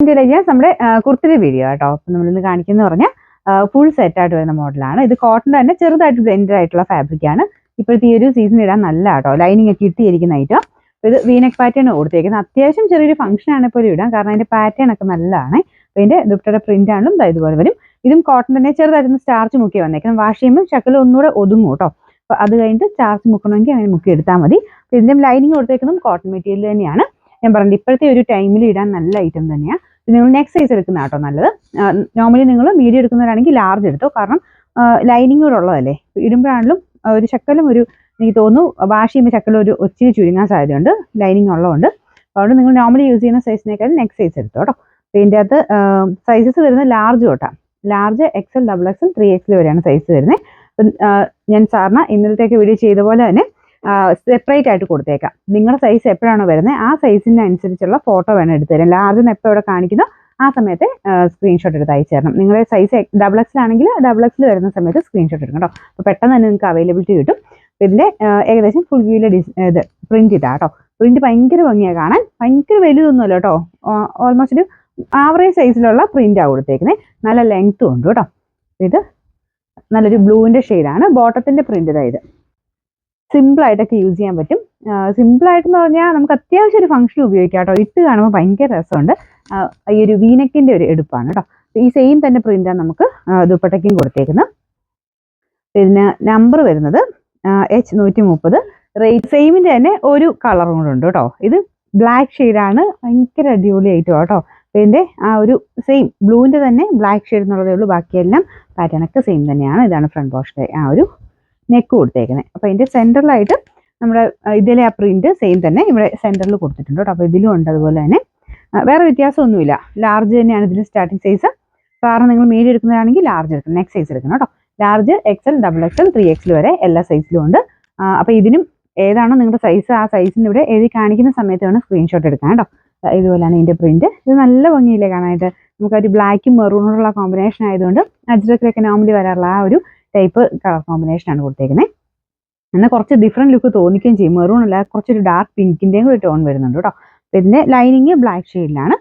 നമ്മുടെ കുർത്തിയുടെ വീഡിയോ കേട്ടോ. അപ്പം നമ്മളിന്ന് കാണിക്കുന്നത് പറഞ്ഞാൽ ഫുൾ സെറ്റായിട്ട് വരുന്ന മോഡലാണ്. ഇത് കോട്ടൺ തന്നെ ചെറുതായിട്ട് ബ്ലെൻഡഡ് ആയിട്ടുള്ള ഫാബ്രിക്കാണ്. ഇപ്പോഴത്തെ ഈ ഒരു സീസൺ ഇടാൻ നല്ല കേട്ടോ. ലൈനിങ് ഒക്കെ ഇട്ടിരിക്കുന്ന ഐറ്റം. ഇത് വീനെക്ക് പാറ്റേൺ കൊടുത്തേക്കുന്നത്. അത്യാവശ്യം ചെറിയൊരു ഫംഗ്ഷൻ ആണ് ഇപ്പോൾ ഇടാം, കാരണം അതിന്റെ പാറ്റേൺ ഒക്കെ നല്ലതാണ്. അപ്പോൾ ഇതിന്റെ ദുപ്പട്ടയുടെ പ്രിന്റ് ആണെങ്കിലും ഇതുപോലെ വരും. ഇതും കോട്ടൺ തന്നെ ചെറുതായിട്ടൊന്ന് സ്റ്റാർച്ച് മുക്കി വന്നേക്കുന്നത്. വാഷ് ചെയ്യുമ്പോൾ ശകലം ഒന്നുകൂടെ ഒതുങ്ങും കേട്ടോ. അപ്പോൾ അത് കഴിഞ്ഞിട്ട് സ്റ്റാർച്ച് മുക്കണമെങ്കിൽ അങ്ങനെ മുക്കി എടുത്താൽ മതി. ഇതിന്റെ ലൈനിങ് കൊടുത്തേക്കുന്നതും കോട്ടൺ മെറ്റീരിയൽ തന്നെയാണ്. ഞാൻ പറഞ്ഞത് ഇപ്പോഴത്തെ ഒരു ടൈമിൽ ഇടാൻ നല്ല ഐറ്റം തന്നെയാണ്. നിങ്ങൾ നെക്സ്റ്റ് സൈസ് എടുക്കുന്ന കേട്ടോ നല്ലത്. നോർമലി നിങ്ങൾ മീഡിയം എടുക്കുന്നവരാണെങ്കിൽ ലാർജ് എടുത്തോ, കാരണം ലൈനിങ് കൂടെ ഉള്ളതല്ലേ. ഇടുമ്പോഴാണെങ്കിലും ഒരു ശക്കലും എനിക്ക് തോന്നുന്നു വാഷ് ചെയ്യുമ്പോൾ ശക്കലും ഒരു ഒത്തിരി ചുരുങ്ങാൻ സാധ്യതയുണ്ട്, ലൈനിങ് ഉള്ളതുകൊണ്ട്. അതുകൊണ്ട് നിങ്ങൾ നോർമലി യൂസ് ചെയ്യുന്ന സൈസിനേക്കാൾ നെക്സ്റ്റ് സൈസ് എടുത്തോ കേട്ടോ. അപ്പോൾ ഇതിൻ്റെ അകത്ത് സൈസസ് വരുന്നത് ലാർജ് തൊട്ടാ. ലാർജ് XL, XXL, 3XL വരെയാണ് സൈസ് വരുന്നത്. ഞാൻ സാറിന് ഇന്നലത്തേക്ക് വീഡിയോ ചെയ്ത പോലെ തന്നെ സെപ്പറേറ്റ് ആയിട്ട് കൊടുത്തേക്കാം. നിങ്ങളുടെ സൈസ് എപ്പോഴാണോ വരുന്നത് ആ സൈസിന് അനുസരിച്ചുള്ള ഫോട്ടോ വേണം എടുത്തു തരാം. ലാർജ് എപ്പോൾ ഇവിടെ കാണിക്കുന്നോ ആ സമയത്ത് സ്ക്രീൻഷോട്ട് എടുത്ത് അയച്ചു തരണം. നിങ്ങളുടെ സൈസ് XXL ആണെങ്കിൽ XXL വരുന്ന സമയത്ത് സ്ക്രീൻഷോട്ട് എടുക്കണം കേട്ടോ. അപ്പോൾ പെട്ടെന്ന് തന്നെ നിങ്ങൾക്ക് അവൈലബിലിറ്റി കിട്ടും. ഇതിൻ്റെ ഏകദേശം ഫുൾ വ്യൂവിലെ ഇത് പ്രിന്റ് ഇതാ കേട്ടോ. പ്രിന്റ് ഭയങ്കര ഭംഗിയാണ് കാണാൻ. ഭയങ്കര വലുതൊന്നുമല്ല കേട്ടോ. ഓൾമോസ്റ്റ് ഒരു ആവറേജ് സൈസിലുള്ള പ്രിന്റാണ് കൊടുത്തേക്കുന്നത്. നല്ല ലെങ്ത്തും ഉണ്ട് കേട്ടോ. ഇത് നല്ലൊരു ബ്ലൂവിൻ്റെ ഷെയ്ഡാണ്. ബോട്ടത്തിൻ്റെ പ്രിന്റ് ഇതായത് സിമ്പിളായിട്ടൊക്കെ യൂസ് ചെയ്യാൻ പറ്റും. സിമ്പിളായിട്ടെന്ന് പറഞ്ഞാൽ നമുക്ക് അത്യാവശ്യം ഒരു ഫംഗ്ഷൻ ഉപയോഗിക്കാം കേട്ടോ. ഇട്ട് കാണുമ്പോൾ ഭയങ്കര രസമുണ്ട്. ഈ ഒരു വീനെക്കിൻ്റെ ഒരു എടുപ്പാണ് കേട്ടോ. ഈ സെയിം തന്നെ പ്രിന്റാണ് നമുക്ക് ദുപ്പട്ടയ്ക്കും കൊടുത്തേക്കുന്നത്. പിന്നെ നമ്പർ വരുന്നത് H130. റേറ്റ് സെയിമിൻ്റെ തന്നെ ഒരു കളറും കൂടെ ഉണ്ട് കേട്ടോ. ഇത് ബ്ലാക്ക് ഷെയ്ഡാണ്. ഭയങ്കര അടിപൊളിയായിട്ട് കേട്ടോ. ഇതിൻ്റെ ആ ഒരു സെയിം ബ്ലൂവിൻ്റെ തന്നെ ബ്ലാക്ക് ഷെയ്ഡ് എന്നുള്ളതേ ഉള്ളൂ. ബാക്കിയെല്ലാം പാറ്റേണൊക്കെ സെയിം തന്നെയാണ്. ഇതാണ് ഫ്രണ്ട് പോർഷൻ്റെ ആ ഒരു നെക്ക് കൊടുത്തേക്കുന്നത്. അപ്പോൾ ഇതിൻ്റെ സെൻറ്ററിലായിട്ട് നമ്മുടെ ഇതിലെ ആ പ്രിന്റ് സെയിം തന്നെ ഇവിടെ സെൻറ്ററിൽ കൊടുത്തിട്ടുണ്ട് കേട്ടോ. അപ്പോൾ ഇതിലും ഉണ്ട് അതുപോലെ തന്നെ. വേറെ വ്യത്യാസമൊന്നുമില്ല. ലാർജ് തന്നെയാണ് ഇതിൻ്റെ സ്റ്റാർട്ടിങ് സൈസ്. കാരണം നിങ്ങൾ മീഡിയം എടുക്കുന്നതാണെങ്കിൽ ലാർജ് എടുക്കണം, നെക്സ്റ്റ് സൈസ് എടുക്കണം കേട്ടോ. ലാർജ് XL, XXL, 3XL വരെ എല്ലാ സൈസിലും ഉണ്ട്. അപ്പോൾ ഇതിനും ഏതാണോ നിങ്ങളുടെ സൈസ് ആ സൈസിന് ഇവിടെ എഴുതി കാണിക്കുന്ന സമയത്ത് വേണം സ്ക്രീൻഷോട്ട് എടുക്കാൻ കേട്ടോ. ഇതുപോലെയാണ് ഇതിൻ്റെ പ്രിന്റ്. ഇത് നല്ല ഭംഗിയില്ലേ കാണാനായിട്ട്. നമുക്കൊരു ബ്ലാക്കും മെറൂണുള്ള കോമ്പിനേഷൻ ആയതുകൊണ്ട് അജ്രക്കിലൊക്കെ നോർമലി വരാറുള്ള ആ ഒരു ടൈപ്പ് കളർ കോമ്പിനേഷനാണ് കൊടുത്തേക്കുന്നത്. എന്നാൽ കുറച്ച് ഡിഫറെൻറ്റ് ലുക്ക് തോന്നിക്കുകയും ചെയ്യും. മെറൂൺ അല്ല, കുറച്ചൊരു ഡാർക്ക് പിങ്കിൻ്റെയും കൂടി ടോൺ വരുന്നുണ്ട് കേട്ടോ. ഇതിൻ്റെ ലൈനിങ് ബ്ലാക്ക് ഷെയ്ഡിലാണ്.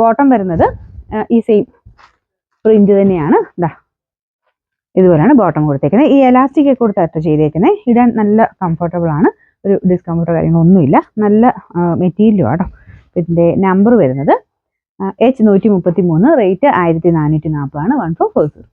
ബോട്ടം വരുന്നത് ഈ സെയിം പ്രിന്റ് തന്നെയാണ്. ഇതുപോലെയാണ് ബോട്ടം കൊടുത്തേക്കുന്നത്. ഈ എലാസ്റ്റിക് ഒക്കെ കൊടുത്ത് അറ്റ ചെയ്തേക്കുന്നത്. ഇടാൻ നല്ല കംഫർട്ടബിൾ ആണ്. ഒരു ഡിസ്കംഫർട്ടോ കാര്യങ്ങളൊന്നുമില്ല. നല്ല മെറ്റീരിയലും കേട്ടോ. ഇതിൻ്റെ നമ്പർ വരുന്നത് H133. റേറ്റ് 1440 ആണ്. 1440.